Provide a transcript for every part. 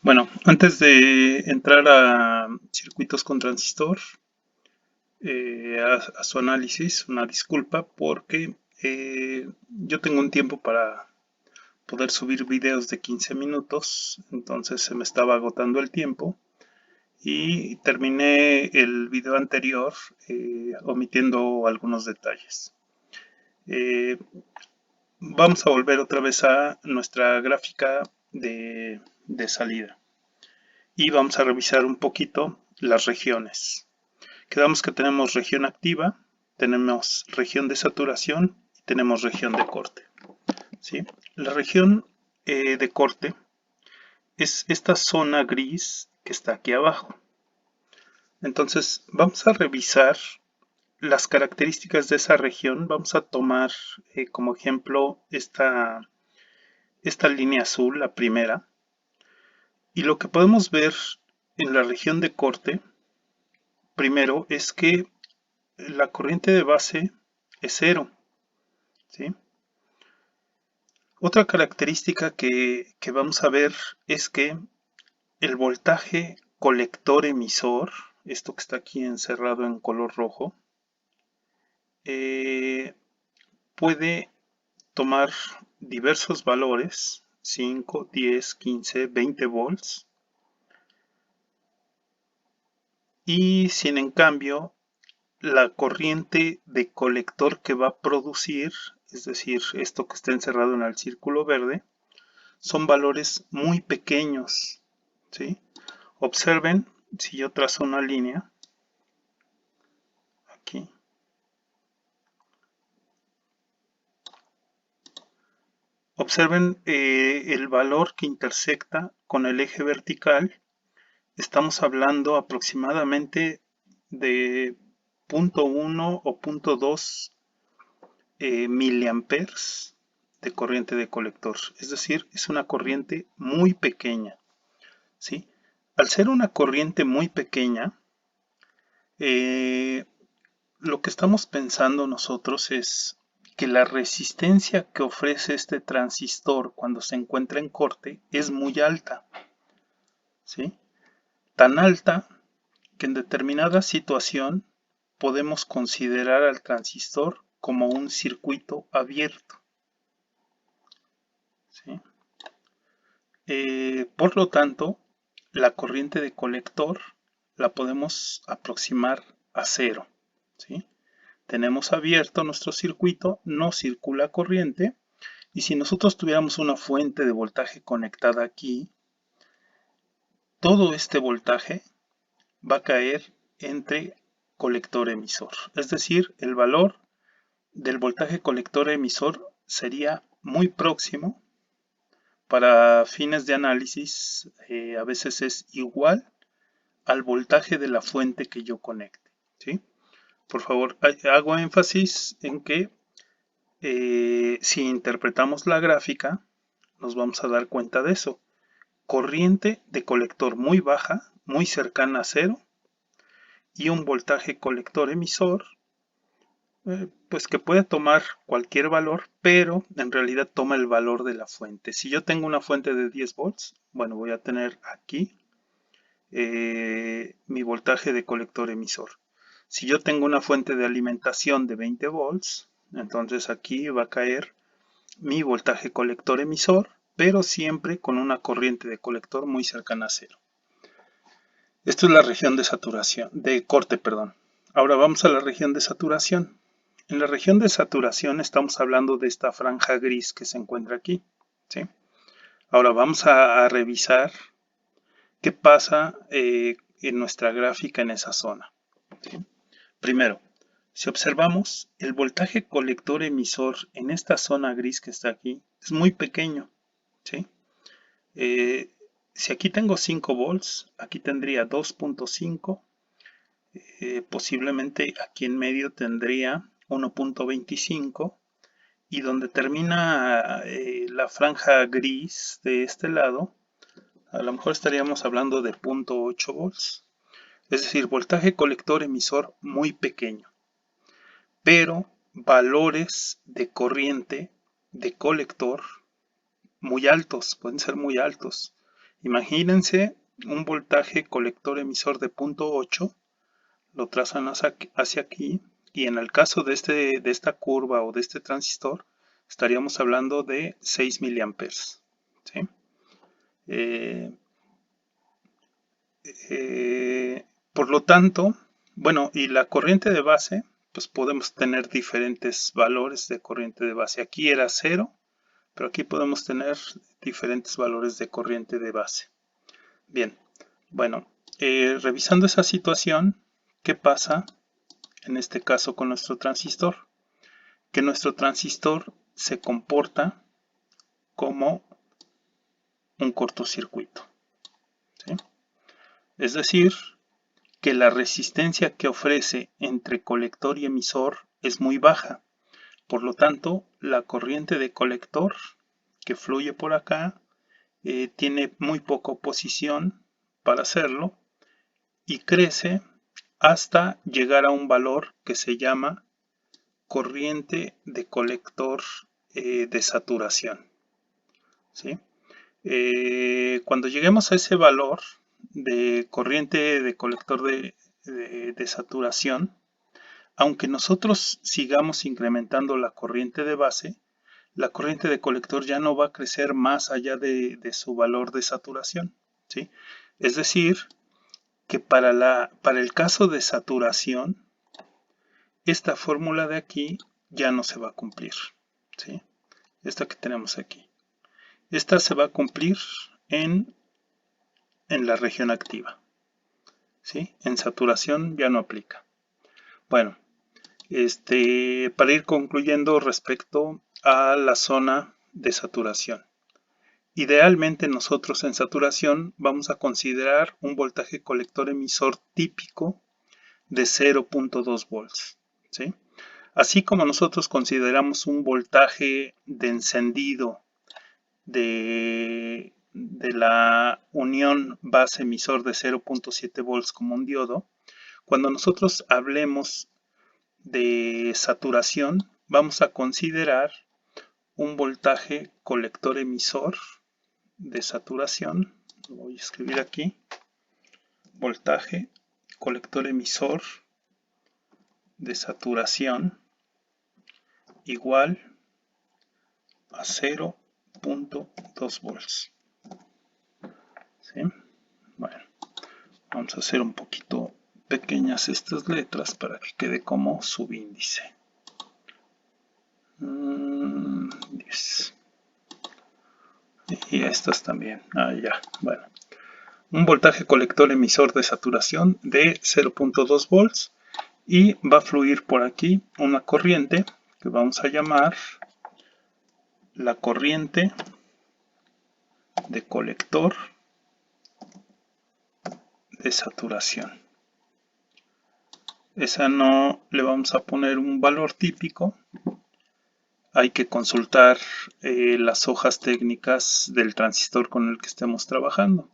Bueno, antes de entrar a circuitos con transistor, a su análisis, una disculpa porque yo tengo un tiempo para poder subir videos de 15 minutos, entonces se me estaba agotando el tiempo y terminé el video anterior omitiendo algunos detalles. Eh, Vamos a volver otra vez a nuestra gráfica de salida y vamos a revisar un poquito las regiones. Quedamos que tenemos región activa, tenemos región de saturación y tenemos región de corte. ¿Sí? La región de corte es esta zona gris que está aquí abajo. Entonces vamos a revisar las características de esa región. Vamos a tomar como ejemplo esta línea azul, la primera. Y lo que podemos ver en la región de corte, primero, es que la corriente de base es cero. ¿Sí? Otra característica que vamos a ver es que el voltaje colector emisor, esto que está aquí encerrado en color rojo, puede tomar diversos valores, 5, 10, 15, 20 volts, y sin en cambio la corriente de colector que va a producir, es decir, esto que está encerrado en el círculo verde, son valores muy pequeños, ¿sí? Observen, si yo trazo una línea, aquí, observen el valor que intersecta con el eje vertical. Estamos hablando aproximadamente de 0.1 o 0.2 miliamperes de corriente de colector. Es decir, es una corriente muy pequeña, ¿sí? Al ser una corriente muy pequeña, eh, lo que estamos pensando nosotros es que la resistencia que ofrece este transistor cuando se encuentra en corte es muy alta, ¿sí? Tan alta que en determinada situación podemos considerar al transistor como un circuito abierto, ¿sí? Por lo tanto, la corriente de colector la podemos aproximar a cero, ¿sí? Tenemos abierto nuestro circuito, no circula corriente, y si nosotros tuviéramos una fuente de voltaje conectada aquí, todo este voltaje va a caer entre colector emisor. Es decir, el valor del voltaje colector emisor sería muy próximo. Para fines de análisis, a veces es igual al voltaje de la fuente que yo conecte, ¿sí? Por favor, hago énfasis en que si interpretamos la gráfica, nos vamos a dar cuenta de eso. Corriente de colector muy baja, muy cercana a cero, y un voltaje colector emisor, pues que puede tomar cualquier valor, pero en realidad toma el valor de la fuente. Si yo tengo una fuente de 10 volts, bueno, voy a tener aquí mi voltaje de colector emisor. Si yo tengo una fuente de alimentación de 20 volts, entonces aquí va a caer mi voltaje colector emisor, pero siempre con una corriente de colector muy cercana a cero. Esto es la región de saturación, de corte, perdón. Ahora vamos a la región de saturación. En la región de saturación estamos hablando de esta franja gris que se encuentra aquí, ¿sí? Ahora vamos a revisar qué pasa en nuestra gráfica en esa zona, ¿sí? Primero, si observamos, el voltaje colector emisor en esta zona gris que está aquí es muy pequeño, ¿sí? Si aquí tengo 5 volts, aquí tendría 2.5, posiblemente aquí en medio tendría 1.25 y donde termina la franja gris de este lado, a lo mejor estaríamos hablando de 0.8 volts. Es decir, voltaje colector emisor muy pequeño, pero valores de corriente de colector muy altos, pueden ser muy altos, Imagínense un voltaje colector emisor de 0.8, lo trazan hacia aquí, y en el caso de esta curva o de este transistor, estaríamos hablando de 6 miliamperes. ¿Sí? Por lo tanto, bueno, y la corriente de base, pues podemos tener diferentes valores de corriente de base. Aquí era 0, pero aquí podemos tener diferentes valores de corriente de base. Bien, bueno, revisando esa situación, ¿qué pasa en este caso con nuestro transistor? Que nuestro transistor se comporta como un cortocircuito, ¿sí? Es decir, que la resistencia que ofrece entre colector y emisor es muy baja. Por lo tanto, la corriente de colector que fluye por acá tiene muy poca oposición para hacerlo y crece hasta llegar a un valor que se llama corriente de colector de saturación. ¿Sí? Cuando lleguemos a ese valor de corriente de colector de saturación, aunque nosotros sigamos incrementando la corriente de base, la corriente de colector ya no va a crecer más allá de su valor de saturación, ¿sí? Es decir, que para el caso de saturación, esta fórmula de aquí ya no se va a cumplir, ¿sí? Esta que tenemos aquí. Esta se va a cumplir en la región activa, ¿sí? En saturación ya no aplica. Bueno, para ir concluyendo respecto a la zona de saturación. Idealmente nosotros en saturación vamos a considerar un voltaje colector emisor típico de 0.2 volts, ¿sí? Así como nosotros consideramos un voltaje de encendido de la unión base emisor de 0.7 volts como un diodo, cuando nosotros hablemos de saturación, vamos a considerar un voltaje colector emisor de saturación. Lo voy a escribir aquí. Voltaje colector emisor de saturación igual a 0.2 volts. ¿Sí? Bueno, vamos a hacer un poquito pequeñas estas letras para que quede como subíndice. 10. Y estas también. Ya, bueno. Un voltaje colector emisor de saturación de 0.2 volts y va a fluir por aquí una corriente que vamos a llamar la corriente de colector de saturación. Esa no le vamos a poner un valor típico. Hay que consultar las hojas técnicas del transistor con el que estemos trabajando.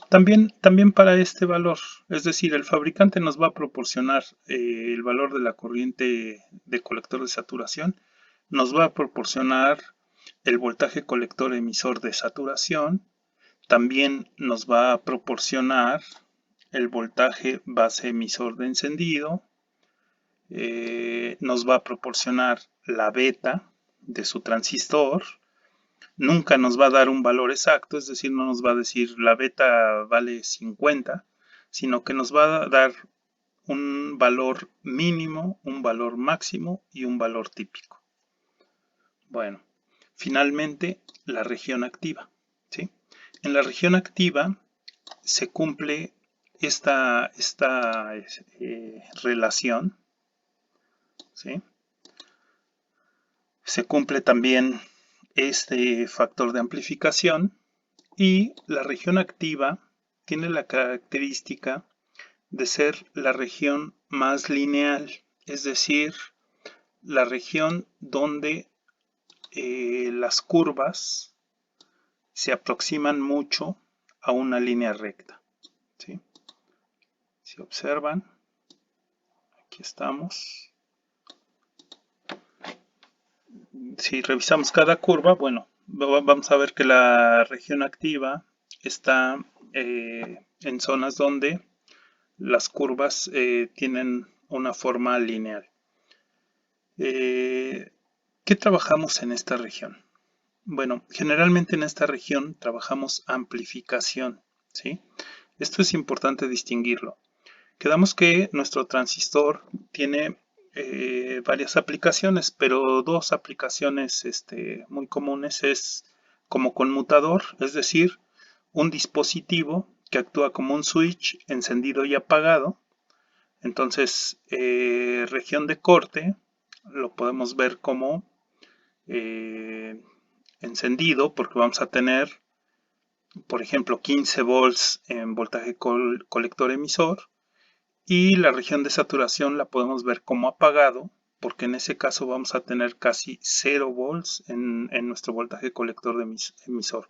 También para este valor, es decir, el fabricante nos va a proporcionar el valor de la corriente de colector de saturación, nos va a proporcionar el voltaje colector emisor de saturación, también nos va a proporcionar el voltaje base emisor de encendido, nos va a proporcionar la beta de su transistor. Nunca nos va a dar un valor exacto, es decir, no nos va a decir la beta vale 50, sino que nos va a dar un valor mínimo, un valor máximo y un valor típico. Bueno, finalmente la región activa, ¿sí? En la región activa se cumple esta relación, ¿sí? Se cumple también este factor de amplificación y la región activa tiene la característica de ser la región más lineal, es decir, la región donde las curvas se aproximan mucho a una línea recta, ¿sí? Si observan, aquí estamos. Si revisamos cada curva, bueno, vamos a ver que la región activa está en zonas donde las curvas tienen una forma lineal. ¿Qué trabajamos en esta región? Bueno, generalmente en esta región trabajamos amplificación, ¿sí? Esto es importante distinguirlo. Quedamos que nuestro transistor tiene varias aplicaciones, pero dos aplicaciones muy comunes es como conmutador, es decir, un dispositivo que actúa como un switch encendido y apagado. Entonces, región de corte lo podemos ver como encendido porque vamos a tener, por ejemplo, 15 volts en voltaje colector emisor, y la región de saturación la podemos ver como apagado porque en ese caso vamos a tener casi 0 volts en nuestro voltaje colector de emisor.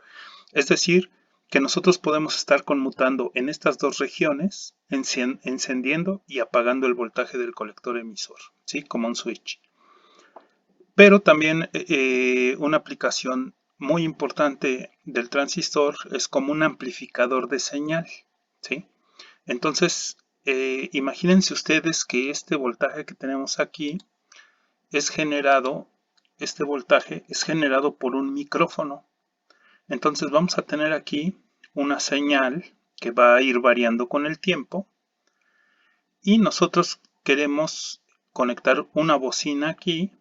Es decir, que nosotros podemos estar conmutando en estas dos regiones, encendiendo y apagando el voltaje del colector emisor, ¿sí? Como un switch. Pero también una aplicación muy importante del transistor es como un amplificador de señal, ¿sí? Entonces, imagínense ustedes que este voltaje que tenemos aquí es generado, este voltaje es generado por un micrófono. Entonces vamos a tener aquí una señal que va a ir variando con el tiempo y nosotros queremos conectar una bocina aquí,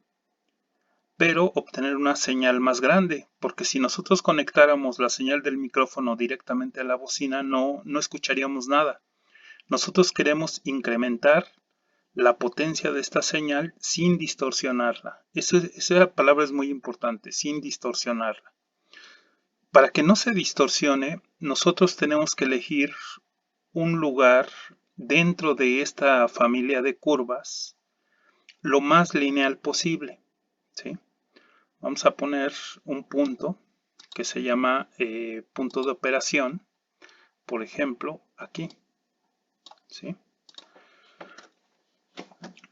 pero obtener una señal más grande, porque si nosotros conectáramos la señal del micrófono directamente a la bocina no escucharíamos nada. Nosotros queremos incrementar la potencia de esta señal sin distorsionarla. Esa palabra es muy importante, sin distorsionarla. Para que no se distorsione, nosotros tenemos que elegir un lugar dentro de esta familia de curvas lo más lineal posible, ¿sí? Vamos a poner un punto que se llama punto de operación, por ejemplo, aquí, ¿sí?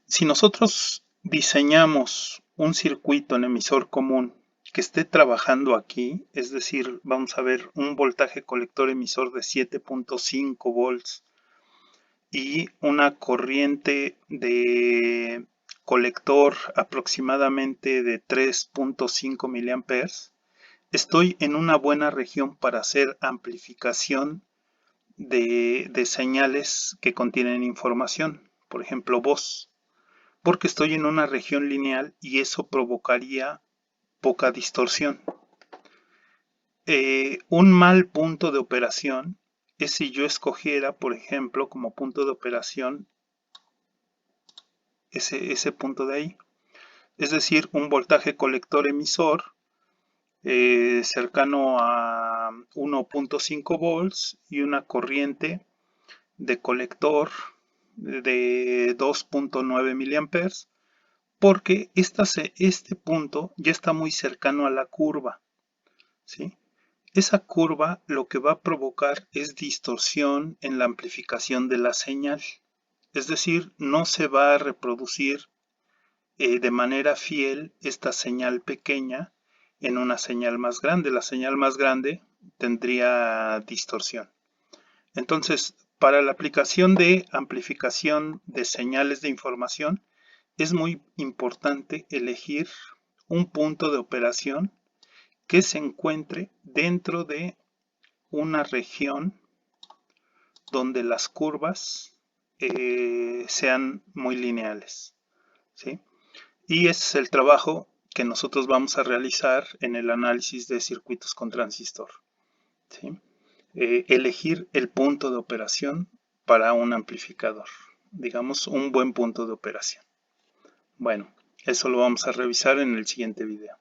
Si nosotros diseñamos un circuito en emisor común que esté trabajando aquí, es decir, vamos a ver un voltaje colector emisor de 7.5 volts y una corriente de colector aproximadamente de 3.5 miliamperes, estoy en una buena región para hacer amplificación de señales que contienen información, por ejemplo voz, porque estoy en una región lineal y eso provocaría poca distorsión. Un mal punto de operación es si yo escogiera, por ejemplo, como punto de operación ese punto de ahí. Es decir, un voltaje colector emisor cercano a 1.5 volts y una corriente de colector de 2.9 miliamperes, porque este punto ya está muy cercano a la curva, ¿sí? Esa curva lo que va a provocar es distorsión en la amplificación de la señal, es decir, no se va a reproducir de manera fiel esta señal pequeña en una señal más grande. La señal más grande tendría distorsión. Entonces, para la aplicación de amplificación de señales de información, es muy importante elegir un punto de operación que se encuentre dentro de una región donde las curvas sean muy lineales, ¿sí? Y ese es el trabajo que nosotros vamos a realizar en el análisis de circuitos con transistor, ¿sí? Elegir el punto de operación para un amplificador, digamos un buen punto de operación. Bueno, eso lo vamos a revisar en el siguiente video.